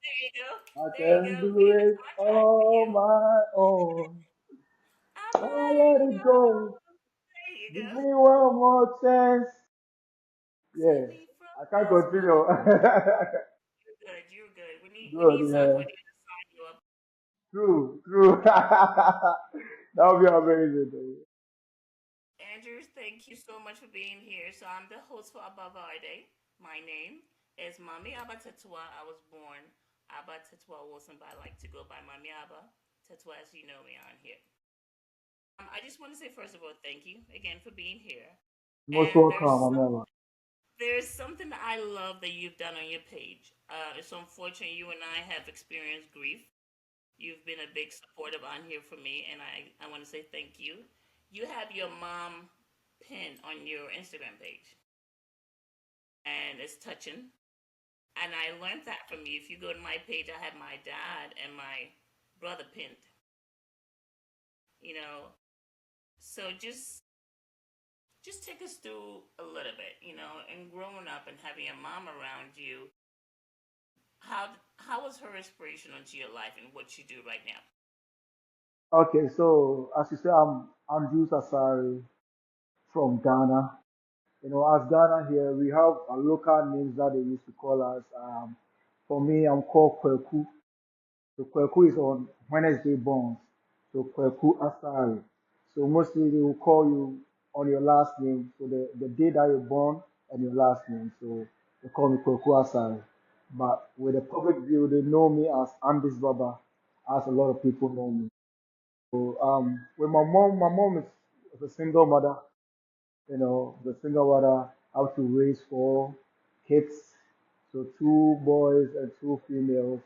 There you go. I There you go. can We do need a it contract with on you. my own. I I'll wanna let it know. go. There you Give go. me one more chance. Save Yes, me from I can't this continue. moment. You're good. You're good. We need Good, something. yeah. We need to sign you up. True, true. That would be amazing. Andrews, thank you so much for being here. So I'm the host for BAVARDE. My name is Maame Aba Tsetsewa. I was born Aba Tsetsewa Wilson, but I like to go by Maame Aba Tsetsewa as you know me on here. I just want to say first of all, thank you again for being here. Most And welcome, Amela. there's something that I love that you've done on your page. It's unfortunate you and I have experienced grief. You've been a big supportive on here for me, and I want to say thank you. You have your mom pin on your Instagram page, and it's touching. And I learned that from you. If you go to my page, I have my dad and my brother pinned. You know, so just take us through a little bit. And growing up and having a mom around you, how was her inspiration into your life and what you do right now? Okay, so as you say, I'm Andrews Asare from Ghana. As Ghana here, we have a local names that they used to call us. For me, I'm called Kweku. So Kweku is on Wednesday born. So Kweku Asari. So mostly they will call you on your last name. So the day that you're born and your last name. So they call me Kweku Asari. But with the public view, they know me as Andis Baba, as a lot of people know me. So with my mom is a single mother. The single mother have to raise four kids. So two boys and two females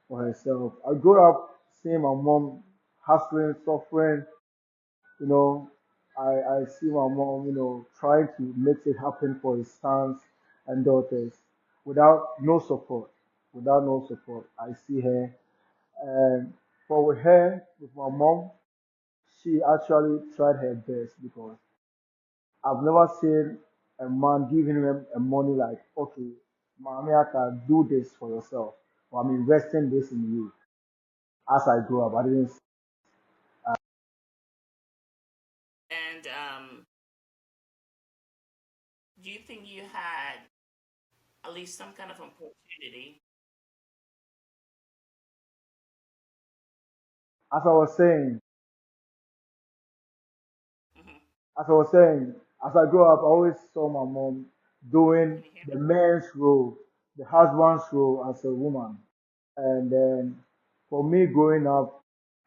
for herself. I grew up seeing my mom hustling, suffering, you know. I see my mom, trying to make it happen for his sons and daughters without no support. Without no support. I see her. And but with her, with my mom, she actually tried her best because I've never seen a man giving him a money like, okay, mommy, I can do this for yourself. Or I'm investing this in you. As I grew up, I didn't. And do you think you had at least some kind of opportunity? As I was saying, Mm-hmm. as I was saying, as I grew up, I always saw my mom doing Can you hear the me? man's role, the husband's role as a woman. And then for me growing up,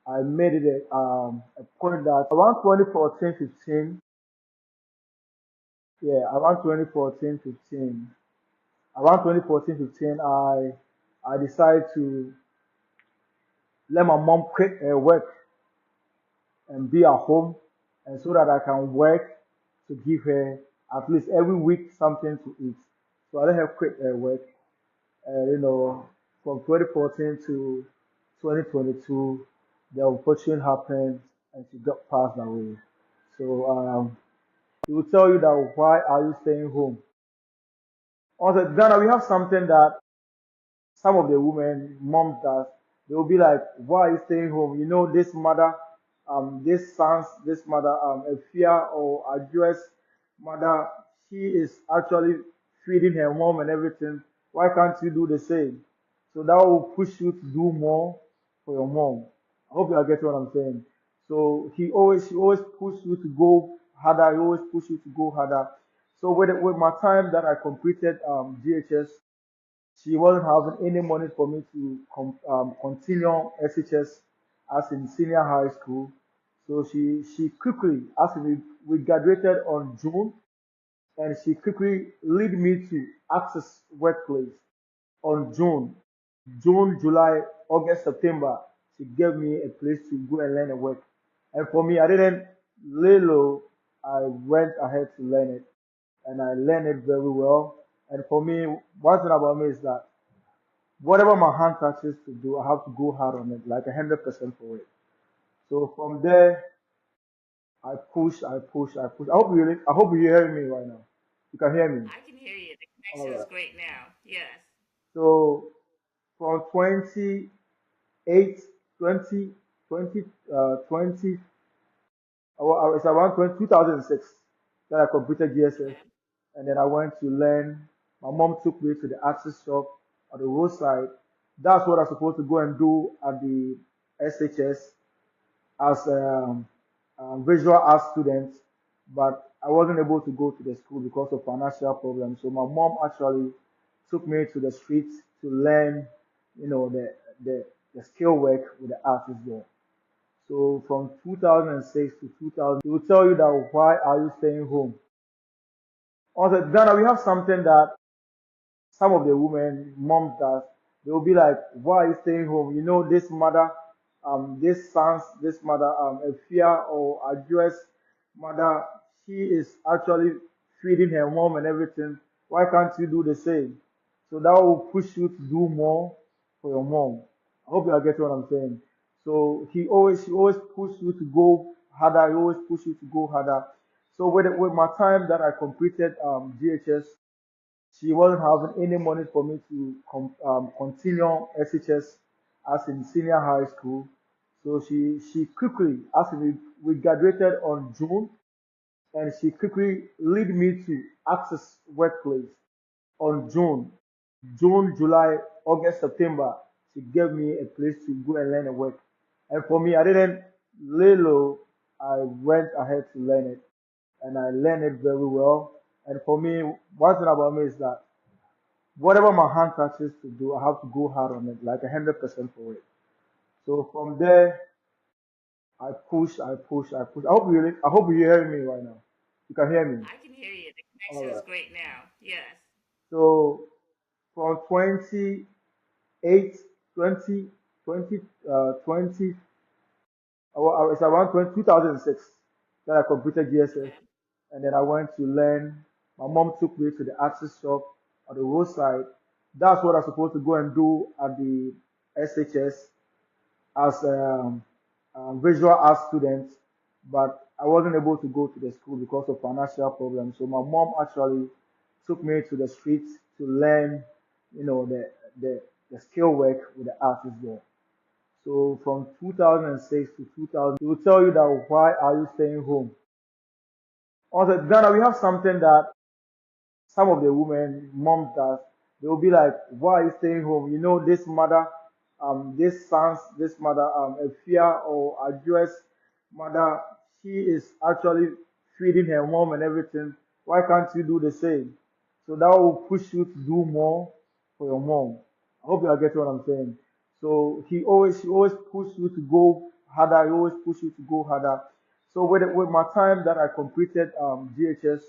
I made it a point that around 2014, 15, yeah, around 2014, 15, around 2014, 15, I decided to let my mom quit her work and be at home, and so that I can work to give her at least every week something to eat. So I let her quit her work, from 2014 to 2022, the unfortunate happened and she got passed away. So it will tell you that why are you staying home? Also, Ghana, we have something that some of the women, moms does, they will be like, why are you staying home? This mother, this son's, this mother, Efia or a US mother, she is actually feeding her mom and everything. Why can't you do the same? So that will push you to do more for your mom. I hope you are getting what I'm saying. So she always push you to go harder. He always push you to go harder. So with my time that I completed GHS, she wasn't having any money for me to continue SHS as in senior high school. So she quickly, as we graduated on June, and she quickly lead me to Access Workplace on June, July, August, September. She gave me a place to go and learn a work. And for me, I didn't lay low. I went ahead to learn it, and I learned it very well. And for me, one thing about me is that whatever my hand touches to do, I have to go hard on it, like 100% for it. So from there, I push, I push, I push. I hope you're hearing me right now. You can hear me. I can hear you. The All connection is right. great now. Yes. So from 28, 20, 20, 20, it's around 2006 that I completed GSS. Okay. And then I went to learn. My mom took me to the access shop on the roadside. That's what I was supposed to go and do at the SHS as a visual arts student, but I wasn't able to go to the school because of financial problems. So my mom actually took me to the streets to learn, you know, the skill work with the artists there. So from 2006 to 2000, he will tell you that why are you staying home? Also, Ghana, we have something that some of the women, moms does, they will be like, why are you staying home? You know, this mother, this mother, a fear or a US mother, she is actually feeding her mom and everything. Why can't you do the same? So that will push you to do more for your mom. I hope you are getting what I'm saying. So she always push you to go harder. He always push you to go harder. So with my time that I completed GHS, she wasn't having any money for me to continue SHS as in senior high school. So she quickly, as we graduated on June, and she quickly lead me to Access Workplace on June. June, July, August, September, she gave me a place to go and learn and work. And for me, I didn't lay low. I went ahead to learn it, and I learned it very well. And for me, one thing about me is that whatever my hand touches to do, I have to go hard on it, like 100% for it. So from there, I push, I push, I push. I hope you're hearing me right now. You can hear me. I can hear you. The All connection is right. great now. Yes. So from 28, 20, 20, 20, it's around 2006 that I completed GSS. Okay. And then I went to learn. My mom took me to the access shop on the roadside. That's what I was supposed to go and do at the SHS as a visual arts student, but I wasn't able to go to the school because of financial problems. So my mom actually took me to the streets to learn, you know, the skill work with the artists there. So from 2006 to 2000, he will tell you that why are you staying home? Also, Ghana, we have something that some of the women, moms does, they will be like, why are you staying home? You know, this mother, this mother, a fear or a US mother, she is actually feeding her mom and everything. Why can't you do the same? So that will push you to do more for your mom. I hope you are getting what I'm saying. So she always push you to go harder. He always push you to go harder. So with my time that I completed GHS,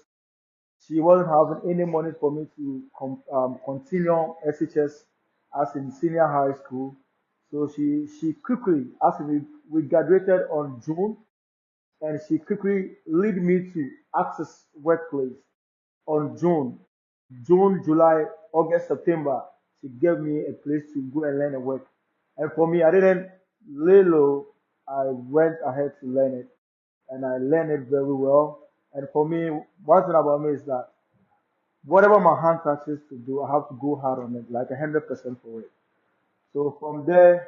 she wasn't having any money for me to continue SHS as in senior high school. So she quickly, as we graduated on June, and she quickly lead me to Access Workplace on June. June, July, August, September, she gave me a place to go and learn and work. And for me, I didn't lay low. I went ahead to learn it, and I learned it very well. And for me, one thing about me is that whatever my hand touches to do, I have to go hard on it, like 100% for it. So from there,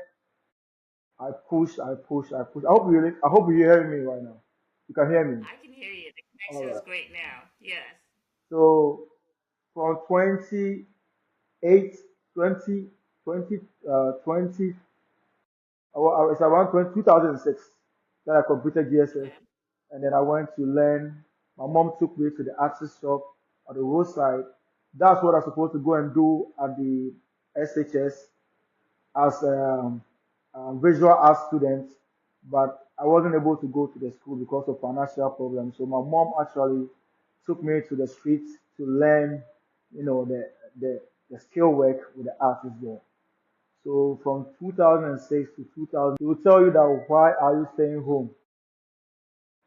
I push, I push, I push. I hope you're hearing me right now. You can hear me. I can hear you. The All connection is right. great now. Yes. So from 28, 20, 20, 20, it's around 2006 that I completed GSS. Okay. And then I went to learn. My mom took me to the access shop on the roadside. That's what I was supposed to go and do at the SHS as a visual arts student, but I wasn't able to go to the school because of financial problems. So my mom actually took me to the streets to learn, you know, the skill work with the artists there. So from 2006 to 2000, he will tell you that why are you staying home?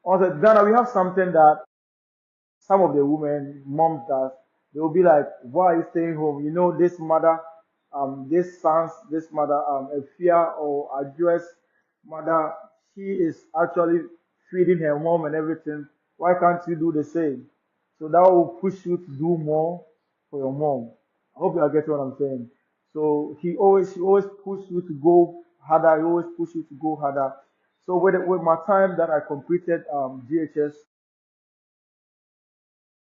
Also, Ghana, we have something that some of the women, moms does, they will be like, why are you staying home? You know, this mother, this mother, a fear or a US mother, she is actually feeding her mom and everything. Why can't you do the same? So that will push you to do more for your mom. I hope you are getting what I'm saying. So he always pushed you to go harder. He always pushed you to go harder. So with my time that I completed GHS.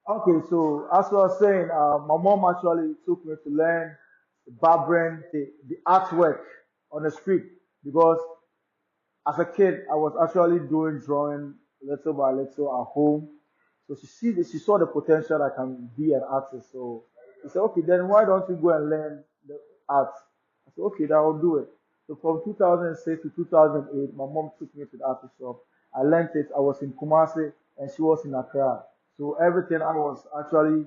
Okay, so as I was saying, my mom actually took me to learn barbering, the artwork on the street because as a kid, I was actually doing drawing little by little at home. So she saw the potential I can be an artist. So she said, okay, then why don't you go and learn the art? I said, okay, then I'll do it. So from 2006 to 2008, my mom took me to the art shop. I learned it. I was in Kumasi and she was in Accra. So everything I was actually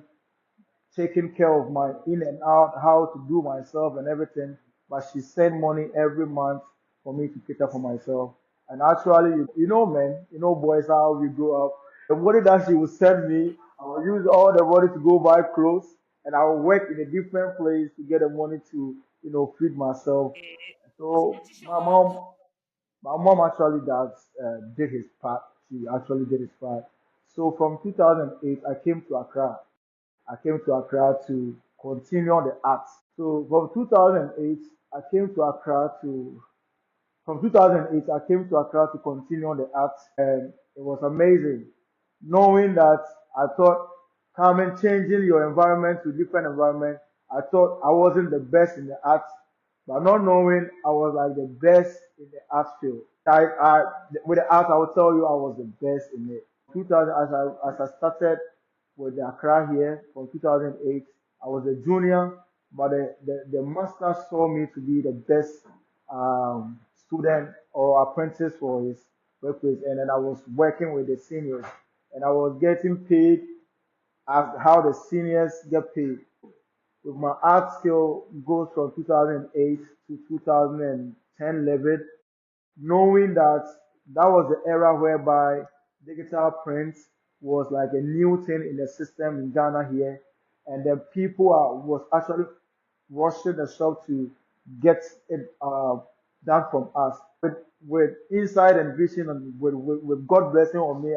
taking care of my in and out, how to do myself and everything. But she sent money every month for me to cater for myself. And actually, man, boys, how we grow up. The money that she would send me, I will use all the money to go buy clothes, and I will work in a different place to get the money to, feed myself. It's So good to show off. my mom actually did his part. She actually did his part. So from 2008, I came to Accra to continue the art. So from 2008, I came to Accra to from 2008 I came to Accra to continue the art. It was amazing knowing that I thought coming changing your environment to different environment. I thought I wasn't the best in the art, but not knowing I was like the best in the art field. With the art, I will tell you I was the best in it. 2000, as I started with the Accra here from 2008, I was a junior, but the master saw me to be the best student or apprentice for his workplace, and then I was working with the seniors, and I was getting paid as how the seniors get paid. With my art skill goes from 2008 to 2010 level, knowing that that was the era whereby digital print was like a new thing in the system in Ghana here, and then people was actually rushing the shop to get it done from us. With insight and vision and with God blessing on me,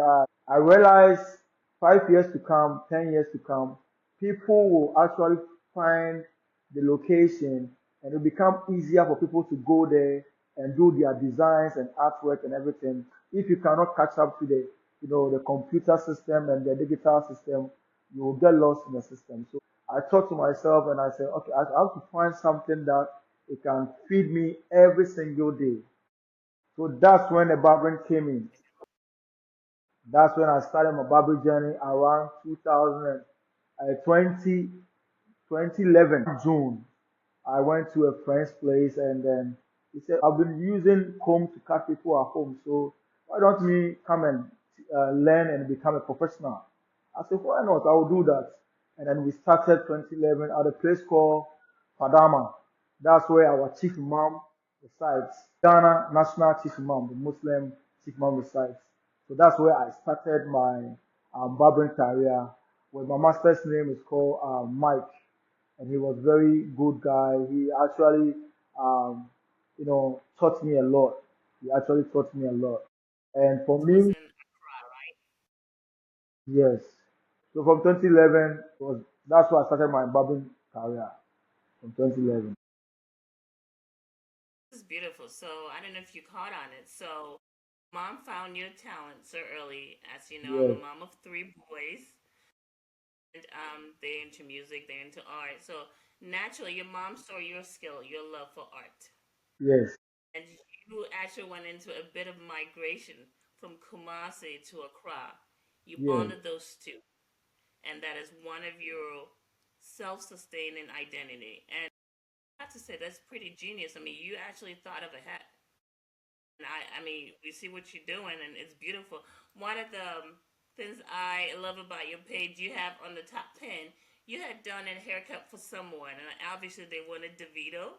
I realized 5 years to come, 10 years to come, people will actually find the location and it will become easier for people to go there and do their designs and artwork and everything. If you cannot catch up to the computer system and the digital system, you will get lost in the system. So I thought to myself and I said, okay, I have to find something that it can feed me every single day. So that's when the barbering came in. That's when I started my barbering journey around 2020, June. I went to a friend's place and then he said, I've been using comb to cut people at home, so why don't we come and learn and become a professional? I said, why not? I will do that. And then we started 2011 at a place called Padama. That's where our chief imam resides. Ghana National Chief Imam, the Muslim Chief Imam resides. So that's where I started my barbering career. Well, my master's name is called Mike, and he was very good guy. He actually, taught me a lot. He actually taught me a lot. And for This was me, in Accra, right? yes. So from 2011 was that's why I started my barbering career from 2011. This is beautiful. So I don't know if you caught on it. So mom found your talent so early. As you know, I'm a Yes, mom of three boys, and they're into music, they're into art. So naturally, your mom saw your skill, your love for art, yes, and you actually went into a bit of migration from Kumasi to Accra. You yes. bonded those two, and that is one of your self-sustaining identity. And I have to say that's pretty genius. I mean, you actually thought of ahead. And I mean, we see what you're doing, and it's beautiful. One of the things I love about your page, you have on the top pin, you had done a haircut for someone, and obviously they wanted DeVito.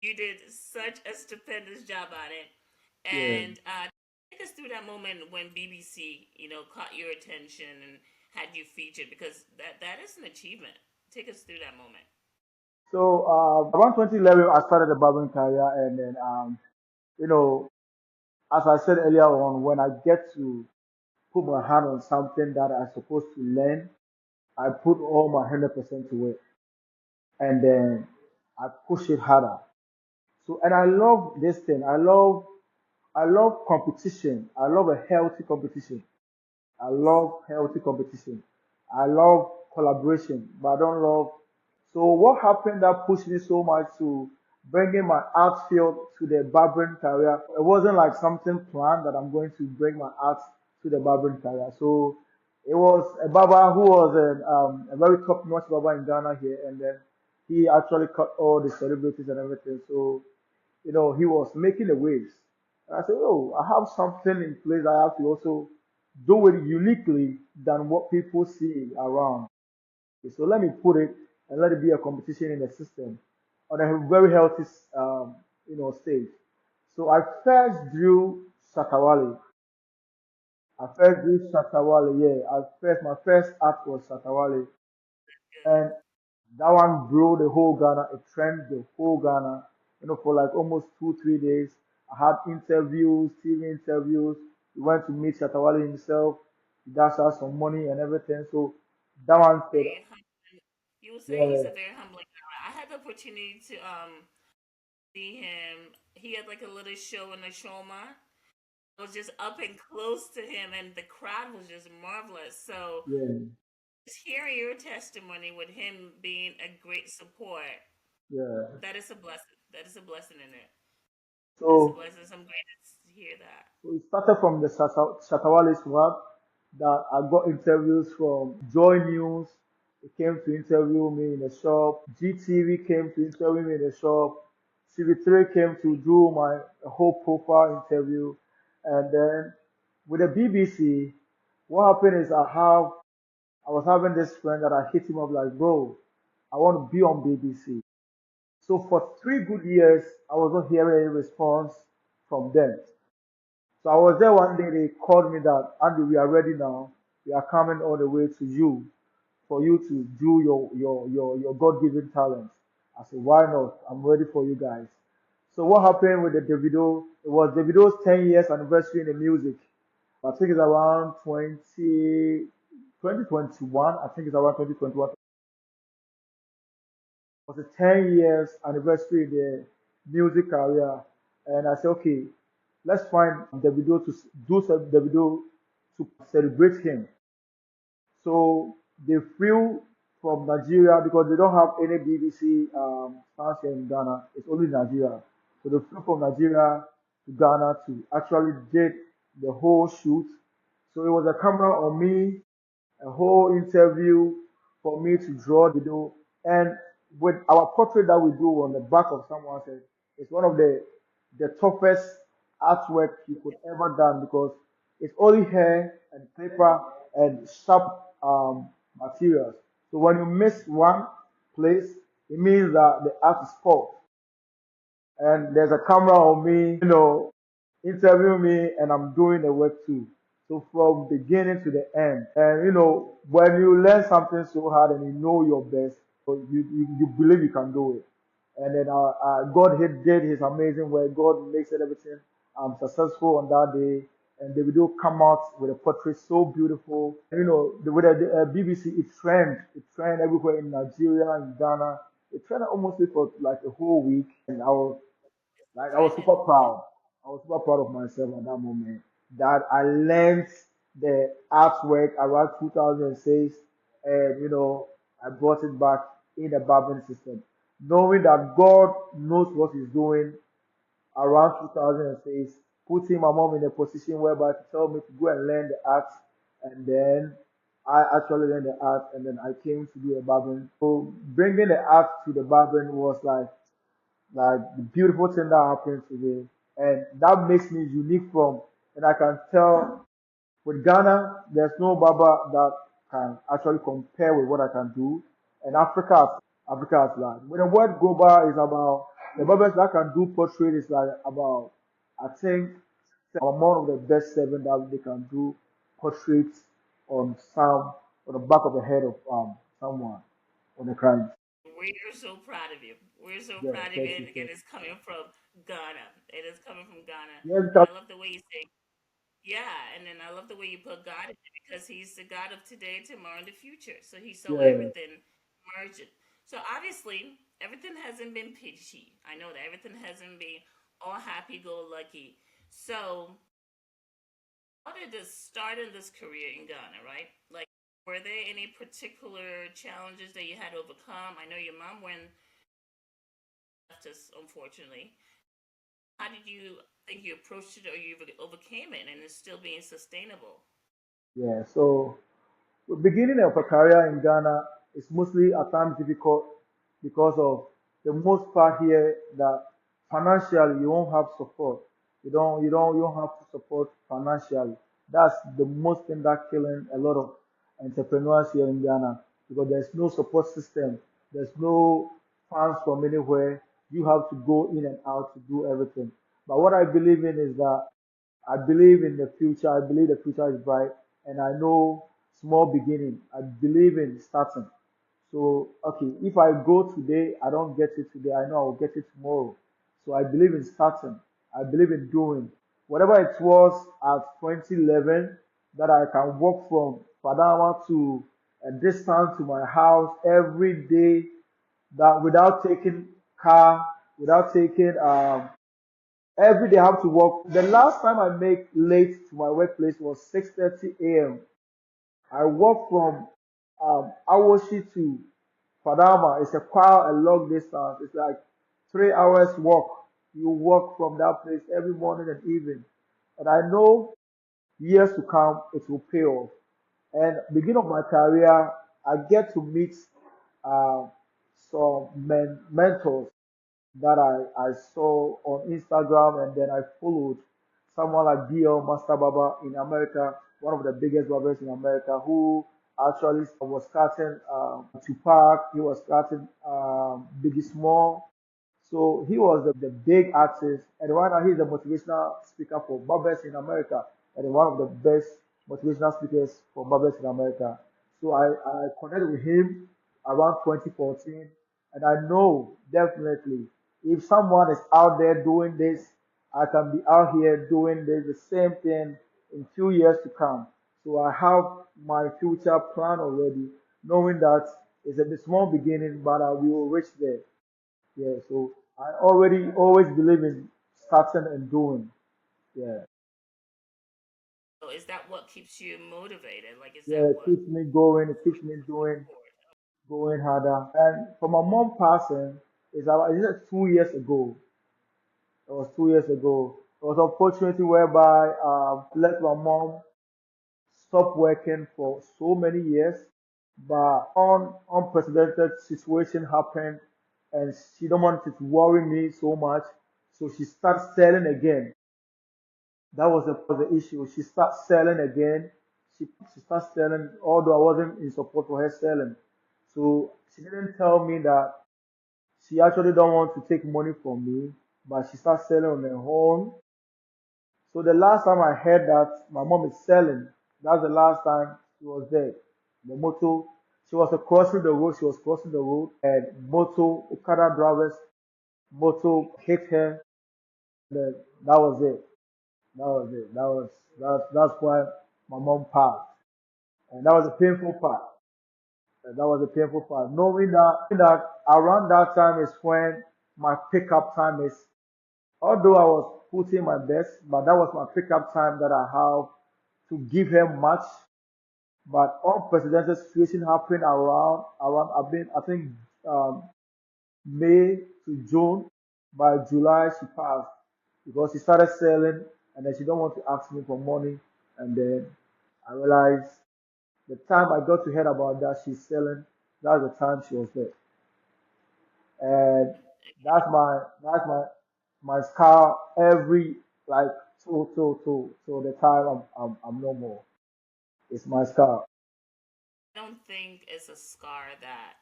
You did such a stupendous job on it, Yeah. and take us through that moment when BBC, caught your attention and had you featured, because that is an achievement. Take us through that moment. So around 2011, I started the barbering career, and then you know, as I said earlier on, when I get to put my hand on something that I'm supposed to learn, I put all my 100% to it. And then I push it harder. So, and I love this thing. I love competition. I love a healthy competition. I love healthy competition. I love collaboration, but I don't love. So what happened that pushed me so much to bringing my art field to the barbering career? It wasn't like something planned that I'm going to bring my art to the barbering career. So it was a barber who was a very top-notch barber in Ghana here, and then he actually cut all the celebrities and everything. So he was making the waves. And I said, oh, I have something in place. I have to also do it uniquely than what people see around. So let me put it and let it be a competition in the system on a very healthy, stage. So I first drew Shatawale. I first drew Shatawale, yeah. My first art was Shatawale. Good. And that one blew the whole Ghana. It trended the whole Ghana. For like almost 2, 3 days. I had interviews, TV interviews. We went to meet Shatawale himself. He dashed us some money and everything. So that one said, Very you would say he's yeah, a very humbling guy. I had the opportunity to see him. He had like a little show in the Shoma. I was just up and close to him, and the crowd was just marvelous. So yeah, just hearing your testimony with him being a great support, yeah. that is a blessing. That is a blessing in it. That is a So, blessing. So I'm great to hear that. so it started from the Shatawale's work that I got interviews from Joy News. They came to interview me in the shop. GTV came to interview me in the shop. CV3 came to do my whole profile interview. And then with the BBC, what happened is I was having this friend that I hit him up like, bro, I want to be on BBC. So for 3 good years, I was not hearing any response from them. So I was there one day, they called me that, Andy, we are ready now. We are coming all the way to you for you to do your God-given talents. I said, why not? I'm ready for you guys. So what happened with the Davido? It was Davido's 10 years anniversary in the music. I think it's around 2021. I think it's around 2021. It was a 10 years anniversary in the music career. And I said, okay, let's find Davido to do some Davido to celebrate him. So they flew from Nigeria because they don't have any BBC stars here in Ghana. It's only Nigeria. So they flew from Nigeria to Ghana to actually did the whole shoot. So it was a camera on me, a whole interview for me to draw the video. And with our portrait that we do on the back of someone said, it's one of the toughest artwork you could ever done because it's only hair and paper and sharp materials. So when you miss one place, it means that the art is spoiled. And there's a camera on me, interviewing me, and I'm doing the work too. So from beginning to the end, and when you learn something so hard and you know your best, you believe you can do it. And then God did His amazing work. God makes it everything successful on that day. And the video come out with a portrait so beautiful. And, with the BBC, it trend everywhere in Nigeria, in Ghana. It trended almost for like a whole week. And I was Trending. super proud. I was super proud of myself at that moment. That I learned the artwork around 2006, and I brought it back in the barbering system, knowing that God knows what He's doing around 2006, putting my mom in a position whereby to tell me to go and learn the art, and then I actually learned the art, and then I came to do a barbering. So bringing the art to the barbering was like the beautiful thing that happens today. And that makes me unique from, and I can tell with Ghana, there's no barber that can actually compare with what I can do. And Africa has land. When the word global is about the barbers that can do portrait is like about, I think, among the best seven that they can do portraits on the back of the head of someone on the crime. We're so proud of you. We're so Yeah, proud of you. thank And you. again, it's coming from Ghana. It is coming from Ghana. Yes, And I love the way you say, yeah. And then I love the way you put God in it because He's the God of today, tomorrow, and the future. So He saw yeah. everything merging. So obviously, everything hasn't been peachy. I know that everything hasn't been all happy go lucky. So, how did this start in this career in Ghana, right? Like, were there any particular challenges that you had to overcome? I know your mom went left us, unfortunately. How did you think you approached it or you overcame it and it's still being sustainable? Yeah. So the beginning of a career in Ghana is mostly at times difficult because of the most part here that financially you won't have support. You don't have to support financially. That's the most thing that killing a lot of entrepreneurs here in Ghana because there's no support system. There's no funds from anywhere. You have to go in and out to do everything. But what I believe in is that I believe in the future. I believe the future is bright, and I know small beginning. I believe in starting. So, okay, if I go today, I don't get it today. I know I will get it tomorrow. So I believe in starting. I believe in doing whatever it was at 2011 that I can walk from Padama to a distance to my house every day that without taking car, without taking every day I have to work. The last time I make late to my workplace was 6:30 a.m. I work from Awoshi to Padama. It's a quite a long distance. It's like 3 hours walk. You walk from that place every morning and evening. And I know years to come it will pay off. And beginning of my career, I get to meet uh, some mentors that I saw on Instagram and then I followed someone like DL Master Baba in America, one of the biggest barbers in America, who actually was starting Tupac, he was starting Biggie Small. So he was the big artist, and right now he's a motivational speaker for barbers in America, and one of the best motivational speakers for barbers in America. So I connected with him around 2014, and I know definitely if someone is out there doing this, I can be out here doing this the same thing in few years to come. So I have my future plan already, knowing that it's a small beginning, but we will reach there. Yeah, so I already always believe in starting and doing. Yeah, So, is that what keeps you motivated? Like, is yeah, that it what keeps me going. It keeps me push you doing, forward? going harder. And for my mom passing, is it 2 years ago? It was 2 years ago. It was an opportunity whereby let my mom stop working for so many years, but unprecedented situation happened, and she don't want it to worry me so much. So she started selling again. That was the issue. She started selling again. She started selling, although I wasn't in support for her selling. So she didn't tell me that she actually don't want to take money from me, but she started selling on her own. So the last time I heard that my mom is selling, that's the last time she was there. The motor, she was crossing the road. She was crossing the road, and motor Okada drivers motor hit her. Then that was it. That was it. That's why my mom passed, and that was a painful part. And that was a painful part. Knowing that around that time is when my pickup time is. Although I was putting my best, but that was my pickup time that I have to give her much. But unprecedented situation happened around. I've been I think um, May to June. By July she passed because she started selling, and then she don't want to ask me for money. And then I realized the time I got to hear about that she's selling, that's the time she was there. And that's my scar every like till the time I'm no more. It's my scar. I don't think it's a scar that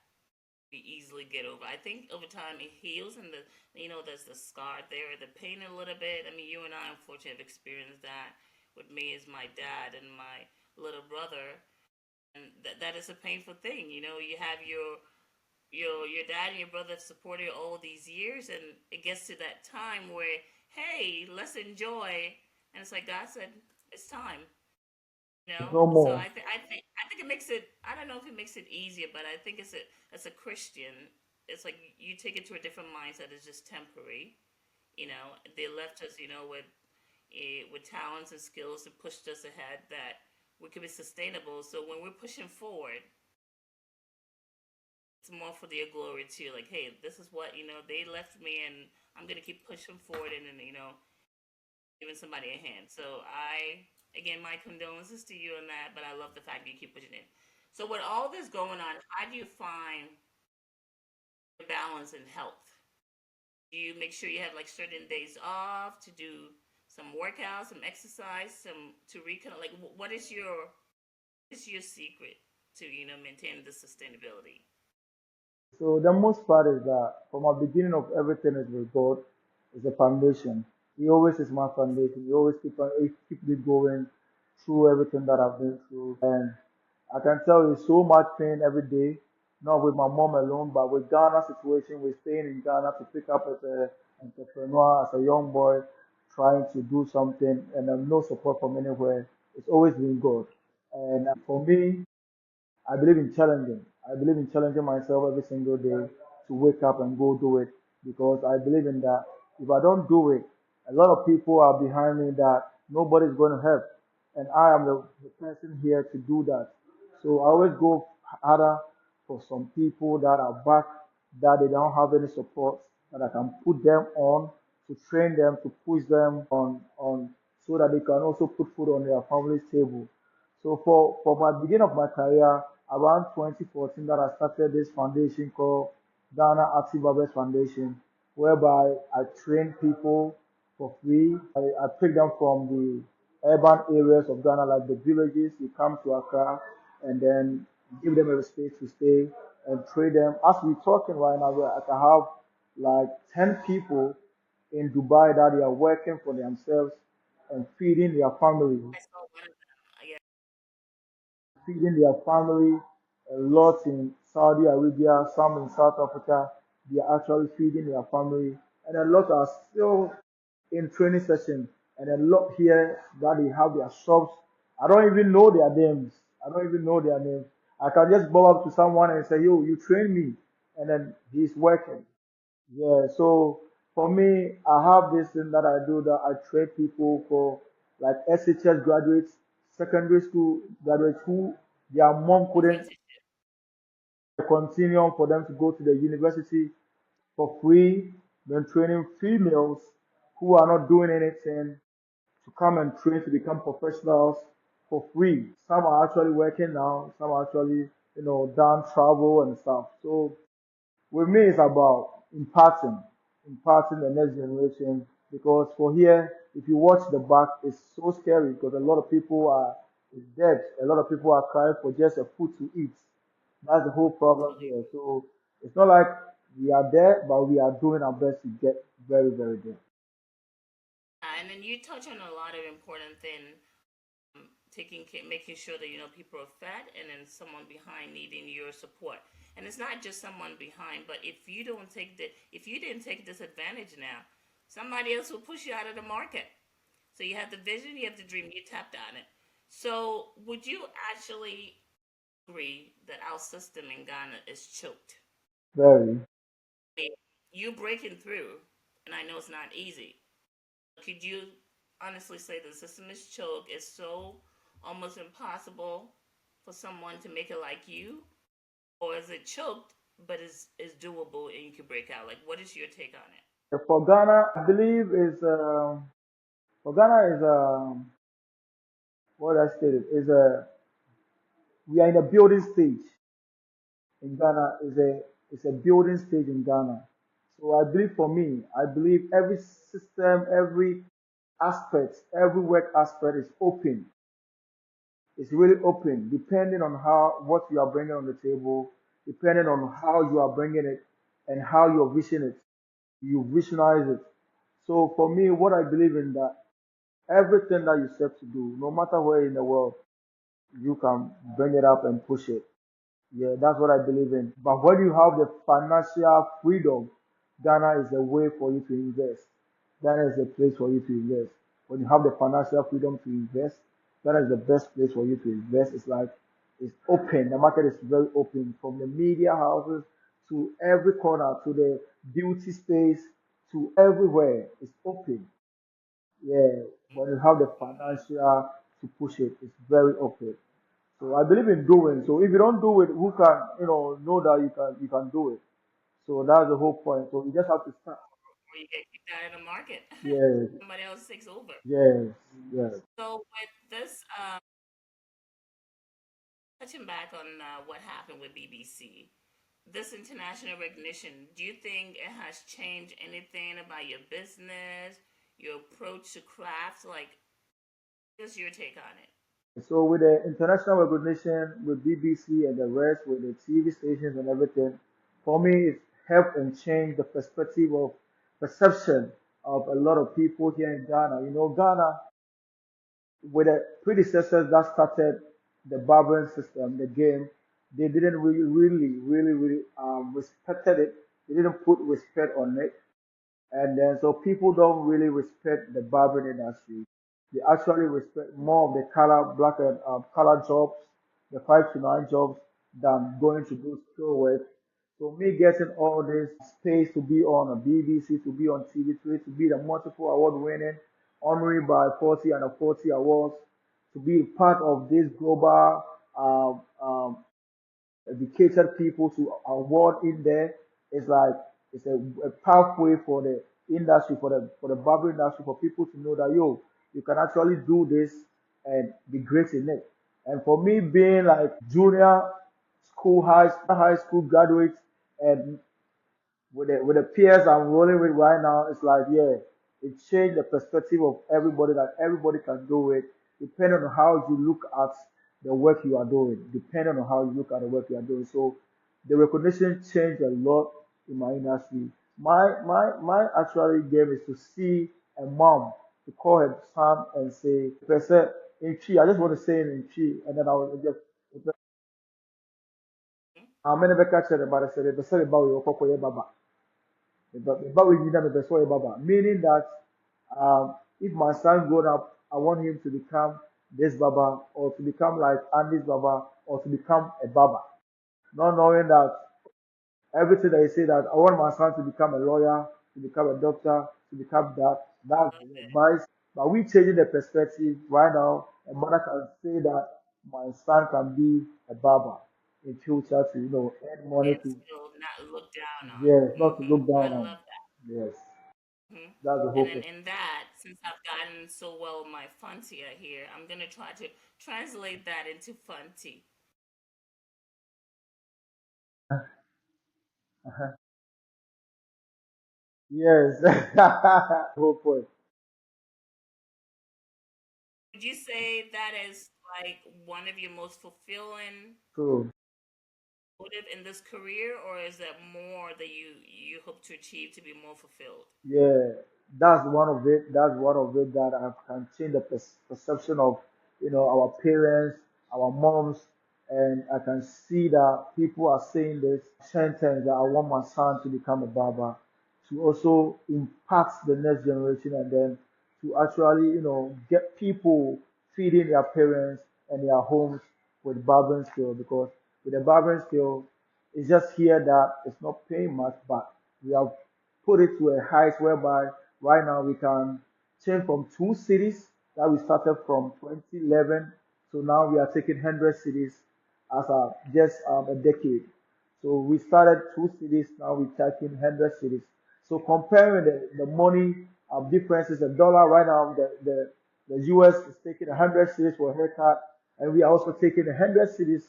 we easily get over. I think over time it heals, and there's the scar there, the pain a little bit. I mean, you and I unfortunately have experienced that with me as my dad and my little brother, and that is a painful thing. You have your dad and your brother support you all these years, and it gets to that time where, hey, let's enjoy, and it's like God said, it's time. It's no So more. I think it makes it. I don't know if it makes it easier, but I think it's a as a Christian. it's like you take it to a different mindset. It's just temporary. They left us, with talents and skills that pushed us ahead that we could be sustainable. So when we're pushing forward, it's more for their glory too. Like, hey, this is what they left me, and I'm gonna keep pushing forward, and then giving somebody a hand. So again, my condolences to you on that, but I love the fact that you keep pushing it. So with all this going on, how do you find balance in health? Do you make sure you have like certain days off to do some workouts, some exercise, some to reconnect? Like, what is your secret to maintain the sustainability? So the most part is that from the beginning of everything is with God is the foundation. He always is my foundation. He always keep me going through everything that I've been through. And I can tell you so much pain every day, not with my mom alone, but with Ghana situation. We're staying in Ghana to pick up as an entrepreneur, as a young boy, trying to do something, and no support from anywhere. It's always been God. And for me, I believe in challenging. I believe in challenging myself every single day to wake up and go do it because I believe in that. If I don't do it, a lot of people are behind me that nobody's going to help. And I am the person here to do that. So I always go harder for some people that are back, that they don't have any support, that I can put them on to train them, to push them on so that they can also put food on their family's table. So for my beginning of my career, around 2014, that I started this foundation called Ghana Active Barbers Foundation, whereby I train people for free. I pick them from the urban areas of Ghana, like the villages. They come to Accra and then give them a space to stay and train them. As we're talking right now, I can have like 10 people in Dubai that they are working for themselves and I saw one of them. Yeah, feeding their family. A lot in Saudi Arabia, some in South Africa, they are actually feeding their family, and a lot are still in training session, and a lot here that they have their shops. I don't even know their names. I don't even know their names. I can just go up to someone and say, "Yo, you train me," and then he's working. Yeah, so for me, I have this thing that I do that I train people for like SHS graduates, secondary school graduates who their mom couldn't apprenticeship. continue for them to go to the university for free, then training females who are not doing anything to come and train to become professionals for free. Some are actually working now, some are actually, done travel and stuff. So with me, it's about imparting the next generation. Because for here, if you watch the back, it's so scary because a lot of people are is dead. A lot of people are crying for just a food to eat. That's the whole problem Totally. here. So it's not like we are there, but we are doing our best to get very, very there. And then you touch on a lot of important things, making sure that people are fed, and then someone behind needing your support. And it's not just someone behind, but if you didn't take this advantage now, somebody else will push you out of the market. So you have the vision, you have the dream, you tapped on it. So would you actually agree that our system in Ghana is choked? Very. I mean, you breaking through, and I know it's not easy. Could you honestly say the system is choked? It's so almost impossible for someone to make it like you, or is it choked but is doable and you can break out? Like, what is your take on it? For Ghana, I believe is for Ghana is what I stated is we are in a building stage in Ghana is a building stage in Ghana. So I believe for me, I believe every system, every aspect, every work aspect is open. It's really open, depending on how what you are bringing on the table, depending on how you are bringing it, and how you're vision it. You visualize it. So for me, what I believe in that everything that you set to do, no matter where in the world, you can bring it up and push it. Yeah, that's what I believe in. But when you have the financial freedom, Ghana is a way for you to invest. Ghana is a place for you to invest. When you have the financial freedom to invest, Ghana is the best place for you to invest. It's like it's open. The market is very open from the media houses to every corner, to the beauty space, to everywhere. It's open. Yeah, when you have the financial to push it, it's very open. So I believe in doing. So if you don't do it, who can know that you can do it? So that's the whole point. So you just have to start. Or you get kicked out of the market. Yes, Somebody else takes over. yes, yes. So with this, touching back on what happened with BBC, this international recognition, do you think it has changed anything about your business, your approach to crafts? Like, what's your take on it? So with the international recognition, with BBC and the rest, with the TV stations and everything, for me, it's helped and changed the perspective of perception of a lot of people here in Ghana. Ghana, with the predecessors that started the barbering system, the game, they didn't really respected it. They didn't put respect on it. And then so people don't really respect the barbering industry. They actually respect more of the color, black and color jobs, the 5 to 9 jobs, than going to do skill work. So me getting all this space to be on a BBC, to be on TV3, to be the multiple award winning, honorary by 40 and a 40 awards, to be part of this global educated people to award in there. It's like it's a pathway for the industry, for the barber industry, for people to know that you can actually do this and be great in it. And for me being like junior high school graduate and with the peers I'm rolling with right now, it's like it changed the perspective of everybody that everybody can do it, depending on how you look at the work you are doing, depending on how you look at the work you are doing. So the recognition changed a lot in my industry. My actually game is to see a mom to call her son and say, "Person in tree." I just want to say it in tree, and then I will just. Hmm? I'm gonna catch it about the person about your baba. But we need them a person baba. Meaning that if my son grown up, I want him to become this baba or to become like Andy's baba or to become a baba. Not knowing that everything that you say that I want my son to become a lawyer, to become a doctor, to become that. That's Love the it. advice. But we changing the perspective right now. A mother can say that my son can be a barber in future to earn money And to still not looked down on. yes, not to look I down on. love that. Yes, Hmm. that's the And whole then point. in that, since I've gotten so well with my Funtia here, I'm gonna try to translate that into Funty. Yes, whole point. Would you say that is like one of your most fulfilling True. motive in this career, or is that more that you hope to achieve to be more fulfilled? Yeah, that's one of it. That's one of it that I can change the perception of, our parents, our moms, and I can see that people are saying this sentence that I want my son to become a barber, to also impact the next generation, and then to actually, get people feeding their parents and their homes with barbering skill because with the barbering skill, it's just here that it's not paying much, but we have put it to a height whereby right now we can change from 2 cities that we started from 2011 to now we are taking 100 cities as just a decade. So we started 2 cities, now we're taking 100 cities. So comparing the money differences, the dollar right now, the US is taking 100 cities for a haircut, and we are also taking 100 cities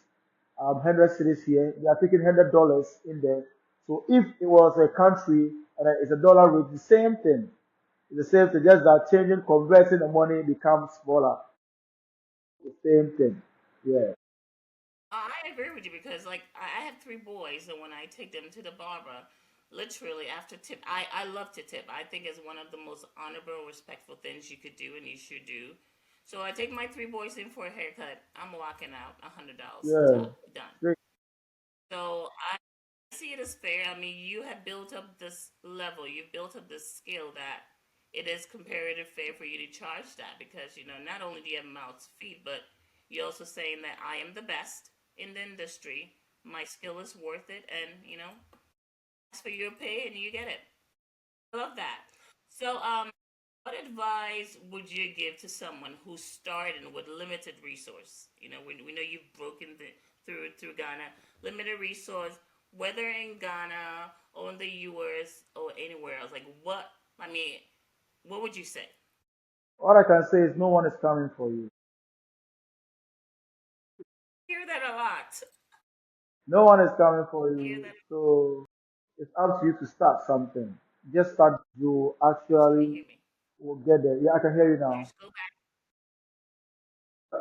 here. We are taking $100 in there. So if it was a country and it's a dollar rate, the same thing. It's the same thing, just that changing, converting the money becomes smaller. The same thing. Yeah. I agree with you because like I have three boys, and when I take them to the barber, literally after tip, I love to tip. I think it's one of the most honorable, respectful things you could do and you should do. So I take my three boys in for a haircut. I'm walking out $100 Yeah. top done. Great. So I see it as fair. I mean, you have built up this level, you've built up this skill that it is comparative fair for you to charge that because not only do you have mouth to feed, but you're also saying that I am the best in the industry. My skill is worth it, and ask for your pay and you get it. I love that. So, what advice would you give to someone who's starting with limited resource? You know, we know you've broken through Ghana, limited resource, whether in Ghana or in the U.S. or anywhere else. Like, what? I mean, what would you say? All I can say is no one is coming for you. I hear that a lot. No one is coming for I hear you. that. So it's up to you to start something. Just start. You Can you actually hear me? will get there. Yeah, I can hear you You now. just go back.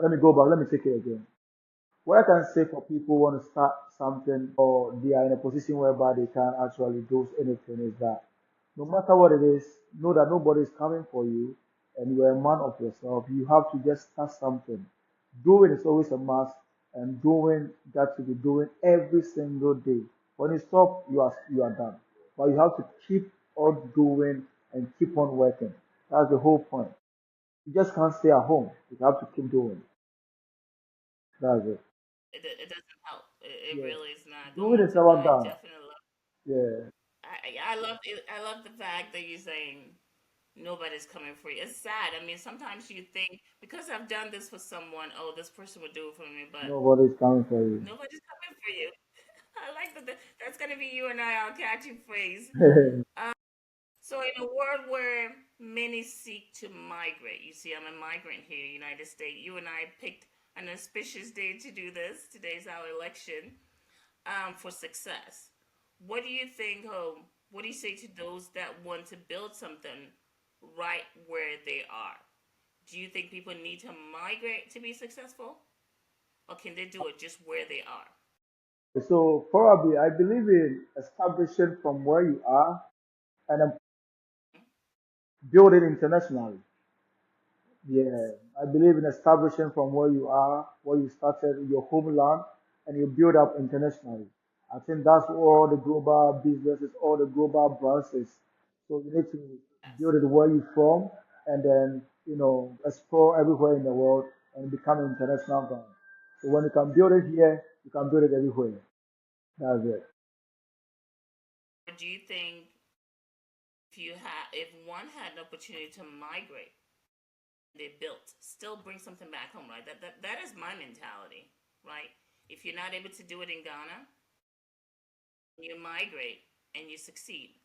Let me go back. Let me take it again. What I can say for people who want to start something or they are in a position whereby they can actually do anything is that no matter what it is, know that nobody is coming for you and you are a man of yourself. You have to just start something. Doing is always a must, and doing got to be doing every single day. When you stop, you are done. But you have to keep on doing and keep on working. That's the whole point. You just can't stay at home. You have to keep doing. That's it. It doesn't help. It Yeah. really is not Doing going is to. But never I done. definitely love. Yeah. I love it. I love the fact that you're saying nobody's coming for you. It's sad. I mean, sometimes you think because I've done this for someone, oh, this person would do it for me, but Nobody's coming for you. nobody's coming for you. I like that. That's gonna be you and I, our catchy phrase. So, in a world where many seek to migrate, you see, I'm a migrant here, United States. You and I picked an auspicious day to do this. Today's our election for success. What do you think? What do you say to those that want to build something right where they are? Do you think people need to migrate to be successful, or can they do it just where they are? So probably I believe in establishing from where you are and then build it internationally. Yeah, I believe in establishing from where you are, where you started, your homeland, and you build up internationally. I think that's all the global businesses, all the global brands is. So you need to Yes. build it where you're from, and then explore everywhere in the world and become an international brand. So when you can build it here, you can build it everywhere. That's it. Or do you think if one had an opportunity to migrate, they built, still bring something back home, right? That is my mentality, right? If you're not able to do it in Ghana, you migrate and you succeed.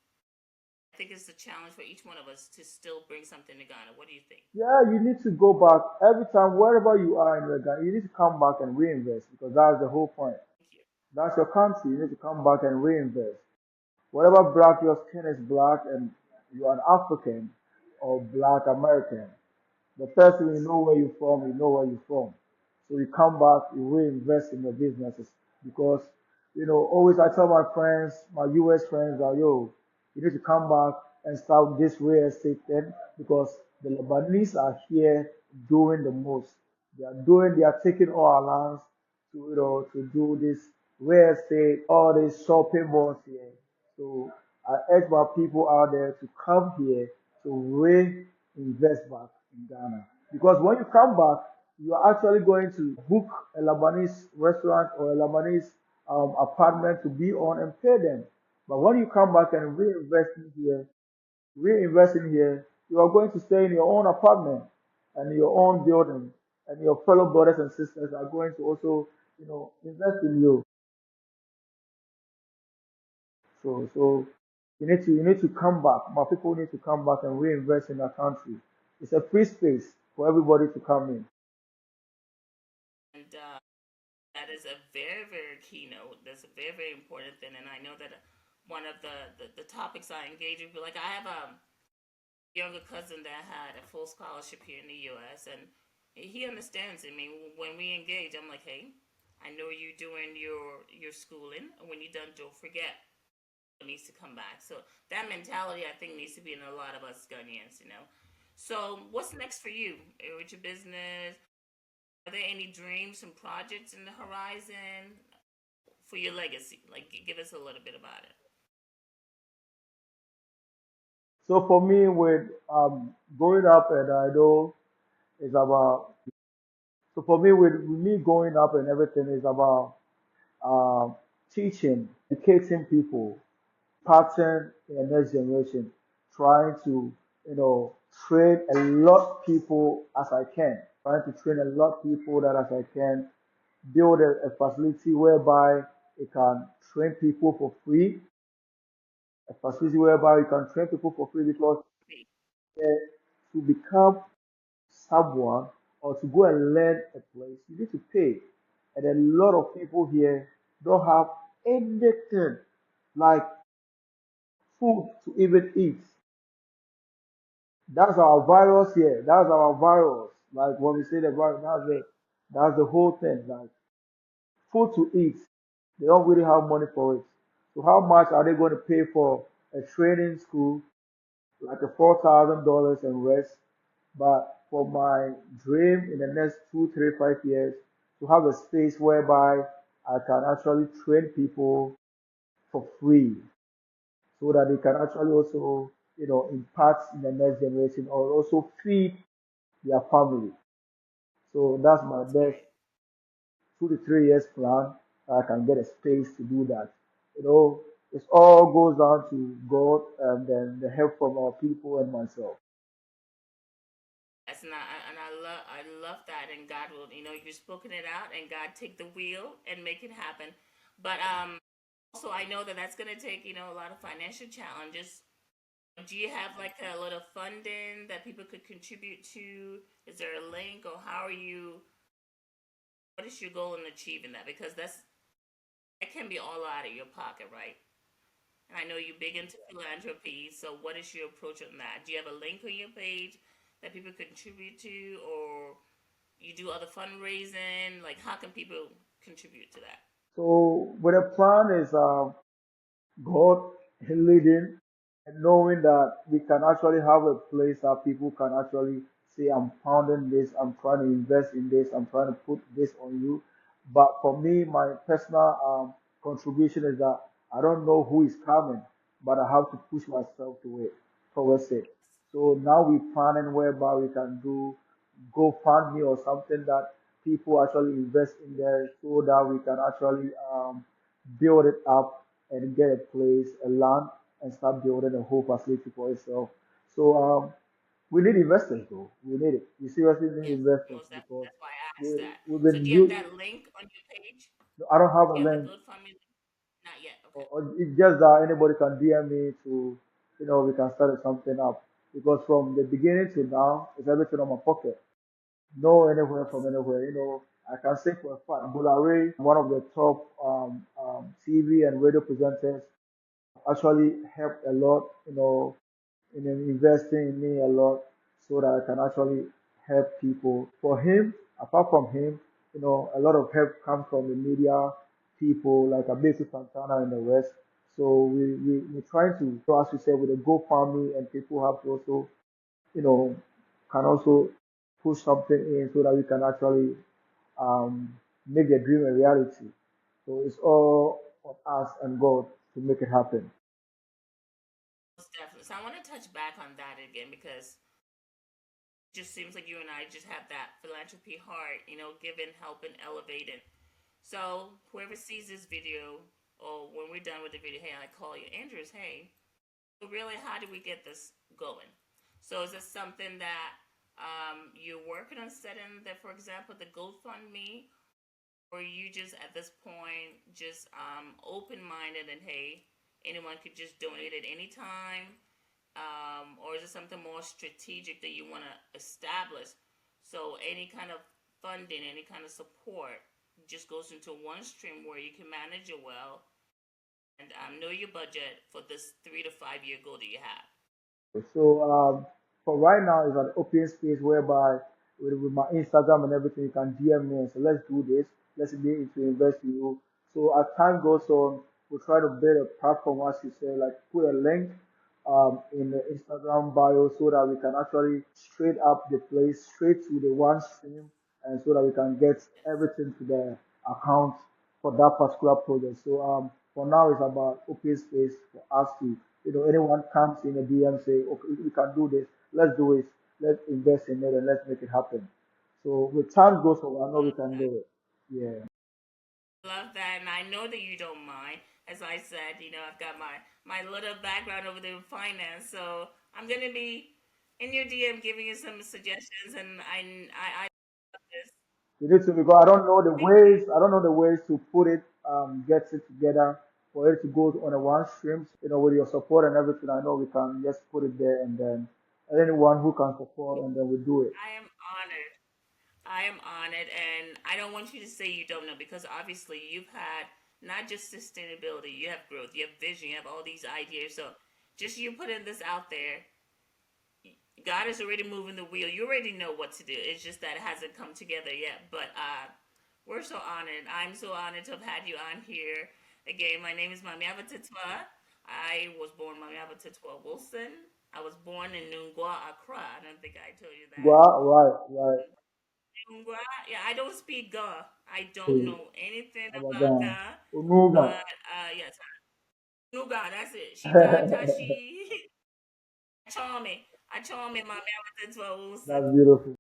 I think it's a challenge for each one of us to still bring something to Ghana. What do you think? Yeah, you need to go back every time, wherever you are in your country, you need to come back and reinvest because that's the whole point. Thank you. That's your country. You need to come back and reinvest. Whatever black your skin is black and you're an African or black American, the first thing you know where you're from, you know where you're from. So you come back, you reinvest in your businesses because always I tell my friends, my US friends that you need to come back and start this real estate thing because the Lebanese are here doing the most. They are taking all our lands to do this real estate, all these shopping malls here. So I urge my people out there to come here to reinvest back in Ghana. Because when you come back, you are actually going to book a Lebanese restaurant or a Lebanese apartment to be on and pay them. But when you come back and reinvest in here, you are going to stay in your own apartment and your own building, and your fellow brothers and sisters are going to also, invest in you. So you need to come back. My people need to come back and reinvest in our country. It's a free space for everybody to come in. And that is a very, very keynote. That's a very, very important thing. And I know that one of the topics I engage with, like I have a younger cousin that had a full scholarship here in the U.S. and he understands. I mean, when we engage, I'm like, hey, I know you're doing your schooling, and when you're done, don't forget it needs to come back. So that mentality, I think, needs to be in a lot of us Ghanaians. So what's next for you with your business? Are there any dreams and projects in the horizon for your legacy? Like, give us a little bit about it. So for me, with growing up, and I know it's about. So for me, with me growing up and everything is about teaching, educating people, imparting in the next generation, trying to, you know, train a lot of people as I can, trying to train a lot of people that as I can, build a facility whereby it can train people for free, a facility whereby you can train people for free because uh, to become someone or to go and learn a place, you need to pay. And a lot of people here don't have anything like food to even eat. That's our virus here. That's our virus. Like when we say the virus, that's the whole thing. Like food to eat. They don't really have money for it. So how much are they going to pay for a training school, like a $4,000 and rest? But for my dream in the next 2, 3, 5 years, to have a space whereby I can actually train people for free, so that they can actually also, impact in the next generation or also feed their family. So that's my That's best great. 2 to 3 years plan. I can get a space to do that. It all goes down to God and then the help from our people and myself. That's not, and I love that. And God will, you've spoken it out, and God take the wheel and make it happen. But also I know that that's gonna take, a lot of financial challenges. Do you have like a lot of funding that people could contribute to? Is there a link, or how are you? What is your goal in achieving that? Because that can be all out of your pocket, right? And I know you're big into philanthropy, so what is your approach on that? Do you have a link on your page that people could contribute to, or you do other fundraising? Like, how can people contribute to that? So, with a plan is God leading and knowing that we can actually have a place that people can actually say, I'm pounding this, I'm trying to invest in this, I'm trying to put this on you. But for me, my personal contribution is that I don't know who is coming, but I have to push myself to it, towards it. So now we're planning whereby we can do GoFundMe or something that people actually invest in there so that we can actually build it up and get a place, a land, and start building a whole facility for itself. So we need investors, though. We need it. We seriously need Yes, investors most definitely. because That's why I asked we, that. we've So, been do you have used. that link on your page? I don't have a Do you have the link, GoFundMe link? Not yet. Okay. or it's just that anybody can DM me to, we can start something up. Because from the beginning to now, it's everything on my pocket. No anywhere from anywhere. I can say for a fact, Bulare, one of the top TV and radio presenters, actually helped a lot, in investing in me a lot so that I can actually help people. For him, apart from him, a lot of help comes from the media people like Abesi Santana and the rest. So we're trying to, as you said, with the GoFundMe, and people have to also, you know, can also push something in so that we can actually make the dream a reality. So it's all on us and God to make it happen. Most definitely. So, I want to touch back on that again because it just seems like you and I just have that philanthropy heart, giving, helping, elevating. So, whoever sees this video, or when we're done with the video, hey, I call you, Andrews, hey, so really, how do we get this going? So, is this something that you're working on setting that, for example, the GoFundMe, or you just at this point just open minded and hey, anyone could just donate at any time? Or is it something more strategic that you want to establish? So, any kind of funding, any kind of support just goes into one stream where you can manage it well and know your budget for this 3 to 5 year goal that you have. So for right now, it's an open space whereby with my Instagram and everything, you can DM me and say, let's do this. Let's be able to invest in you. So as time goes on, we'll try to build a platform, as you say, like put a link in the Instagram bio so that we can actually straight up the place, straight to the one stream, and so that we can get everything to the account for that particular project. So for now, it's about open space for us to, anyone comes in a DM say, okay, we can do this, let's do it, let's invest in it, and let's make it happen. So with time goes on, I know we can do it. Yeah. Love that, and I know that you don't mind. As I said, I've got my little background over there in finance, so I'm gonna be in your DM giving you some suggestions, and I love this. You need to because I don't know the Thank you. ways. I don't know the ways to put it, get it together for it to go on a one stream. With your support and everything, I know we can just put it there and then anyone who can support and then we do it. I am honored. I am honored, and I don't want you to say you don't know because obviously you've had not just sustainability, you have growth, you have vision, you have all these ideas. So just you putting this out there, God is already moving the wheel. You already know what to do. It's just that it hasn't come together yet. But we're so honored. I'm so honored to have had you on here. Again, my name is Maame Aba Tsetsewa. I was born Maame Aba Tsetsewa Wilson. I was born in Nungwa, Accra. I don't think I told you that. Right, right. Nungwa, yeah, I don't speak Ga. I don't Hey, know anything about Abadan, Ga. Onuga. But yes, Nuga, that's it. Shita Tashi. Charming. I charming Maame Aba Tsetsewa Wilson. That's beautiful.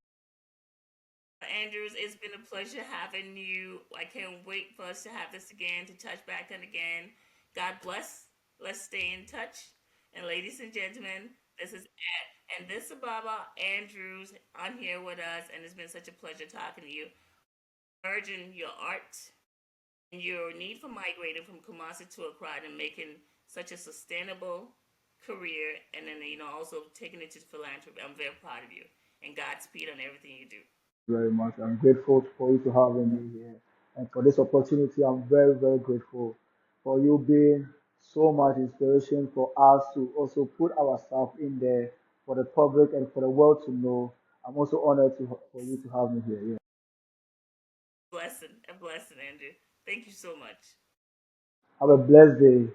Andrews, it's been a pleasure having you. I can't wait for us to have this again, to touch back and again. God bless. Let's stay in touch. And ladies and gentlemen, this is Ed, and this is Baba Andrews on here with us, and it's been such a pleasure talking to you. Merging your art and your need for migrating from Kumasi to Accra and making such a sustainable career, and then also taking it to philanthropy. I'm very proud of you, and Godspeed on everything you do. Very much. I'm grateful for you to having me here. And for this opportunity, I'm very, very grateful for you being so much inspiration for us to also put ourselves in there for the public and for the world to know. I'm also honored for you to have me here. Yeah. A blessing, Andrew. Thank you so much. Have a blessed day.